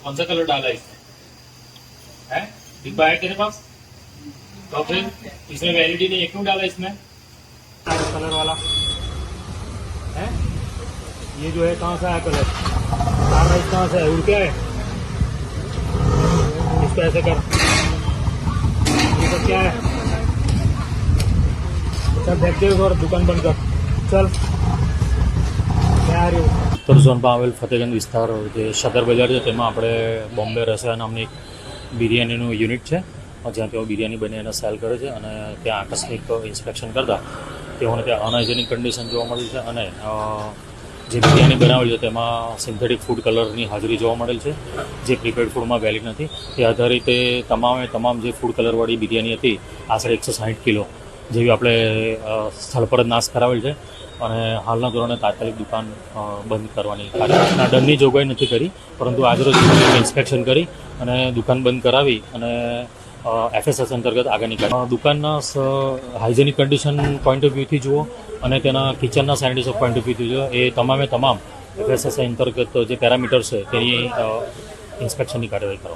कौन सा कलर डाला है इसमें? है डिब्बा है तेरे पास? तो फिर इसमें वैलिडिटी नहीं है, क्यों डाला इसमें कलर वाला? है ये जो है कहाँ से आया कलर? स्टार राइस कहाँ से है? उड़ क्या है? इसको ऐसे कर, ये सब क्या है? चल देख दे और दुकान बंद कर, चल मैं आ रही हूँ. ઉત્તર ઝોનમાં આવેલ ફતેગંજ વિસ્તાર જે સદર બજાર છે તેમાં આપણે બોમ્બે રસોયા નામની એક બિરયાનીનું યુનિટ છે જ્યાં તેઓ બિરયાની બની અને સેલ કરે છે અને ત્યાં આકસ્મિક ઇન્સ્પેક્શન કરતાં તેઓને ત્યાં અનહાઇજેનિક કન્ડિશન જોવા મળી છે અને જે બિરયાની બનાવેલી છે તેમાં સિન્થેટિક ફૂડ કલરની હાજરી જોવા મળેલ છે જે પ્રીપેડ ફૂડમાં વેલિડ નથી. તે આધારિત તમામ જે ફૂડ કલરવાળી બિરયાની હતી આશરે 160 કિલો જેવી આપણે સ્થળ પર જ નાશ કરાવેલ છે અને હાલના ધોરણે તાત્કાલિક દુકાન બંધ કરવાની કાર્યવાહીના દંડની જોગવાઈ નથી કરી, પરંતુ આજરોજ ઇન્સ્પેક્શન કરી અને દુકાન બંધ કરાવી અને FSS અંતર્ગત આગળની દુકાનના હાઇજેનિક કન્ડિશન પોઈન્ટ ઓફ વ્યૂથી જુઓ અને તેના કિચનના સેનિટેશન પોઈન્ટ ઓફ વ્યૂથી જુઓ એ તમામે તમામ FSS અંતર્ગત જે પેરામીટર્સ છે તેની ઇન્સ્પેક્શનની કાર્યવાહી કરવામાં.